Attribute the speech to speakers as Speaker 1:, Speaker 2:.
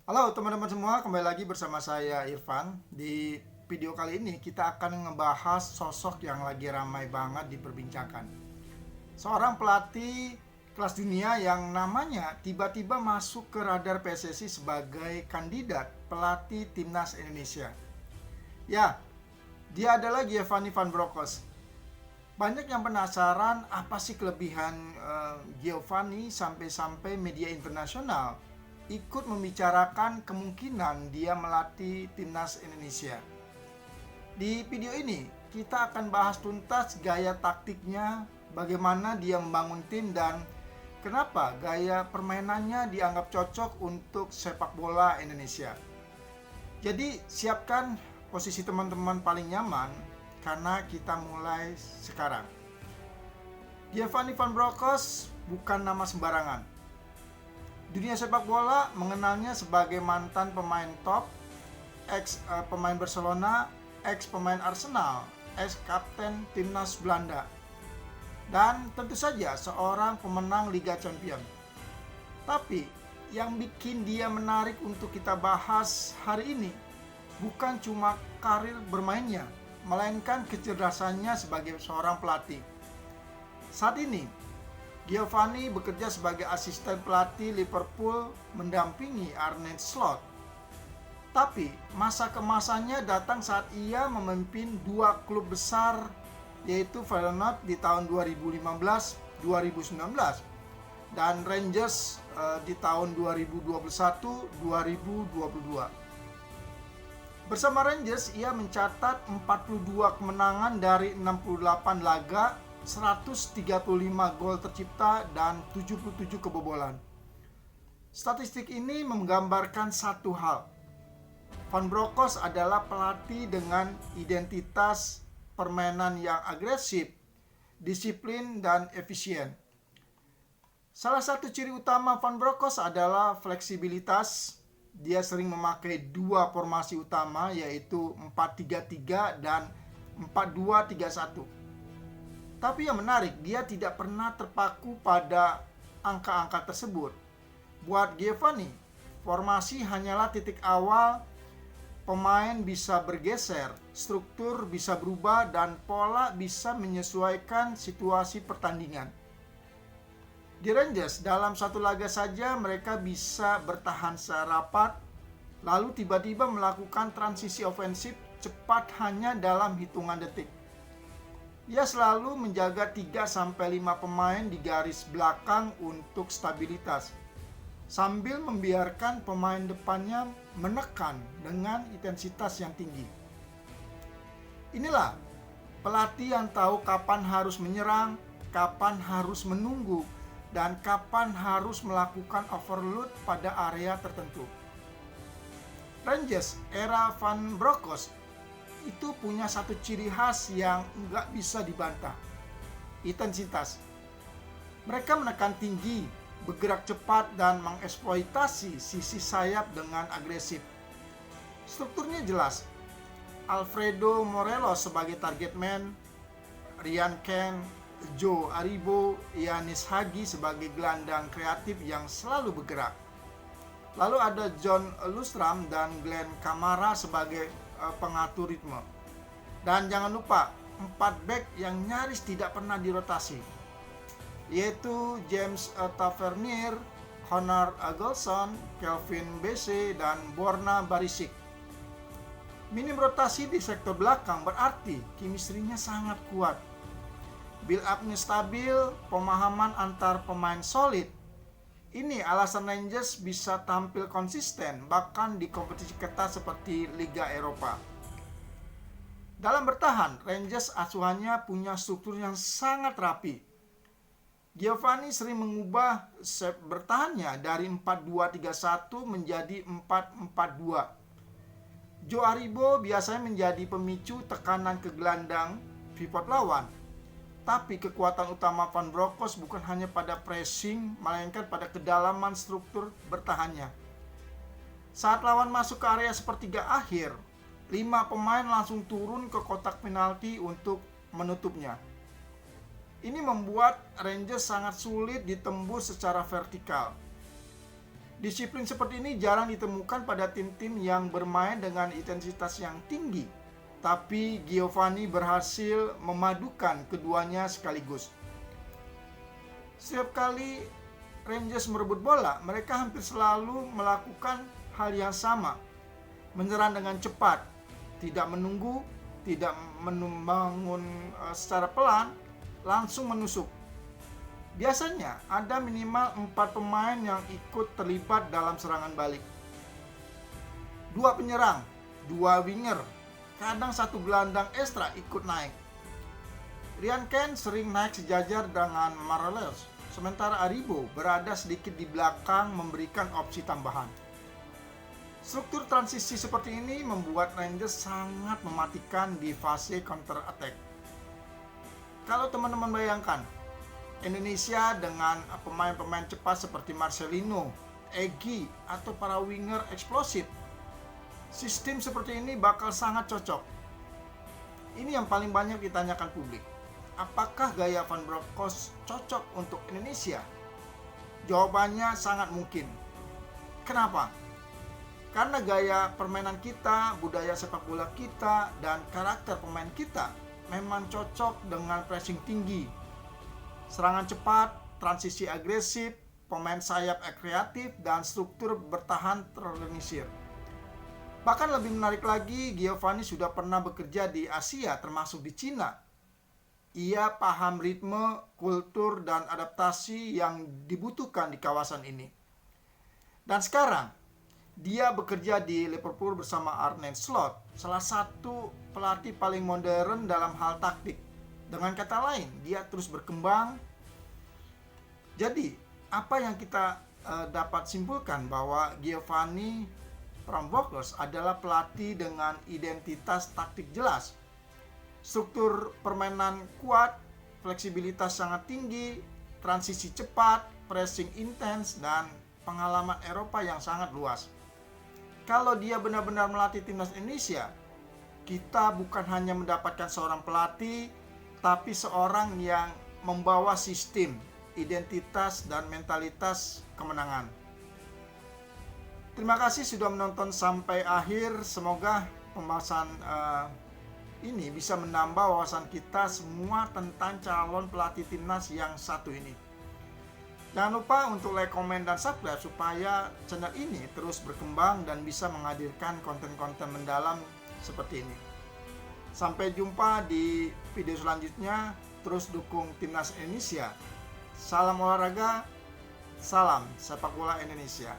Speaker 1: Halo teman-teman semua, kembali lagi bersama saya Irfan. Di video kali ini kita akan ngebahas sosok yang lagi ramai banget diperbincangkan. Seorang pelatih kelas dunia yang namanya tiba-tiba masuk ke radar PSSI sebagai kandidat pelatih timnas Indonesia. Ya, dia adalah Giovanni Van Bronckhorst. Banyak yang penasaran apa sih kelebihan Giovanni sampai-sampai media internasional ikut membicarakan kemungkinan dia melatih timnas Indonesia. Di video ini kita akan bahas tuntas gaya taktiknya, bagaimana dia membangun tim dan kenapa gaya permainannya dianggap cocok untuk sepak bola Indonesia. Jadi siapkan posisi teman-teman paling nyaman karena kita mulai sekarang. Giovanni Van Bronckhorst bukan nama sembarangan. Dunia sepak bola mengenalnya sebagai mantan pemain top, ex pemain Barcelona, ex pemain Arsenal, ex kapten timnas Belanda, dan tentu saja seorang pemenang Liga Champions. Tapi yang bikin dia menarik untuk kita bahas hari ini bukan cuma karir bermainnya, melainkan kecerdasannya sebagai seorang pelatih. Saat ini Giovanni bekerja sebagai asisten pelatih Liverpool mendampingi Arne Slot. Tapi masa kemasannya datang saat ia memimpin dua klub besar yaitu Feyenoord di tahun 2015-2019 dan Rangers di tahun 2021-2022. Bersama Rangers ia mencatat 42 kemenangan dari 68 laga, 135 gol tercipta dan 77 kebobolan. Statistik ini menggambarkan satu hal. Van Bronckhorst adalah pelatih dengan identitas permainan yang agresif, disiplin dan efisien. Salah satu ciri utama Van Bronckhorst adalah fleksibilitas. Dia sering memakai dua formasi utama yaitu 4-3-3 dan 4-2-3-1. Tapi yang menarik, dia tidak pernah terpaku pada angka-angka tersebut. Buat Giovanni, formasi hanyalah titik awal, pemain bisa bergeser, struktur bisa berubah, dan pola bisa menyesuaikan situasi pertandingan. Di Rangers, dalam satu laga saja mereka bisa bertahan secara rapat, lalu tiba-tiba melakukan transisi ofensif cepat hanya dalam hitungan detik. Ia selalu menjaga 3-5 pemain di garis belakang untuk stabilitas, sambil membiarkan pemain depannya menekan dengan intensitas yang tinggi. Inilah pelatih yang tahu kapan harus menyerang, kapan harus menunggu, dan kapan harus melakukan overload pada area tertentu. Rangers era Van Bronckhorst itu punya satu ciri khas yang nggak bisa dibantah. Intensitas. Mereka menekan tinggi, bergerak cepat, dan mengeksploitasi sisi sayap dengan agresif. Strukturnya jelas. Alfredo Morelos sebagai target man, Ryan Kent, Joe Aribo, Yanis Hagi sebagai gelandang kreatif yang selalu bergerak. Lalu ada John Lundstram dan Glenn Kamara sebagai pengatur ritme. Dan jangan lupa 4 back yang nyaris tidak pernah dirotasi, yaitu James Tavernier, Connor Golson, Kelvin Bassey, dan Borna Barisic. Minim rotasi di sektor belakang berarti chemistry-nya sangat kuat. Build up-nya stabil, pemahaman antar pemain solid. Ini alasan Rangers bisa tampil konsisten bahkan di kompetisi ketat seperti Liga Eropa. Dalam bertahan, Rangers asuhannya punya struktur yang sangat rapi. Giovanni sering mengubah shape bertahannya dari 4-2-3-1 menjadi 4-4-2. Joe Aribo biasanya menjadi pemicu tekanan ke gelandang pivot lawan. Tapi kekuatan utama Van Bronckhorst bukan hanya pada pressing, melainkan pada kedalaman struktur bertahannya. Saat lawan masuk ke area sepertiga akhir, 5 pemain langsung turun ke kotak penalti untuk menutupnya. Ini membuat Rangers sangat sulit ditembus secara vertikal. Disiplin seperti ini jarang ditemukan pada tim-tim yang bermain dengan intensitas yang tinggi. Tapi Giovanni berhasil memadukan keduanya sekaligus. Setiap kali Rangers merebut bola, mereka hampir selalu melakukan hal yang sama. Menyerang dengan cepat, tidak menunggu, tidak membangun secara pelan, langsung menusuk. Biasanya ada minimal 4 pemain yang ikut terlibat dalam serangan balik. 2 penyerang, 2 winger, kadang 1 gelandang ekstra ikut naik. Ryan Kent sering naik sejajar dengan Maroles, sementara Aribo berada sedikit di belakang memberikan opsi tambahan. Struktur transisi seperti ini membuat Rangers sangat mematikan di fase counter attack. Kalau teman-teman bayangkan, Indonesia dengan pemain-pemain cepat seperti Marcelino, Egy, atau para winger eksplosif, sistem seperti ini bakal sangat cocok. Ini yang paling banyak ditanyakan publik. Apakah gaya Van Bronckhorst cocok untuk Indonesia? Jawabannya sangat mungkin. Kenapa? Karena gaya permainan kita, budaya sepak bola kita, dan karakter pemain kita memang cocok dengan pressing tinggi, serangan cepat, transisi agresif, pemain sayap kreatif, dan struktur bertahan terorganisir. Bahkan lebih menarik lagi, Giovanni sudah pernah bekerja di Asia, termasuk di Cina. Ia paham ritme, kultur, dan adaptasi yang dibutuhkan di kawasan ini. Dan sekarang, dia bekerja di Liverpool bersama Arne Slot, salah satu pelatih paling modern dalam hal taktik. Dengan kata lain, dia terus berkembang. Jadi, apa yang kita dapat simpulkan bahwa Giovanni Van Bronckhorst adalah pelatih dengan identitas taktik jelas. Struktur permainan kuat, fleksibilitas sangat tinggi, transisi cepat, pressing intens, dan pengalaman Eropa yang sangat luas. Kalau dia benar-benar melatih timnas Indonesia, kita bukan hanya mendapatkan seorang pelatih, tapi seorang yang membawa sistem, identitas, dan mentalitas kemenangan. Terima kasih sudah menonton sampai akhir. Semoga pembahasan ini bisa menambah wawasan kita semua tentang calon pelatih timnas yang satu ini. Jangan lupa untuk like, komen, dan subscribe supaya channel ini terus berkembang dan bisa menghadirkan konten-konten mendalam seperti ini. Sampai jumpa di video selanjutnya. Terus dukung timnas Indonesia. Salam olahraga, salam sepak bola Indonesia.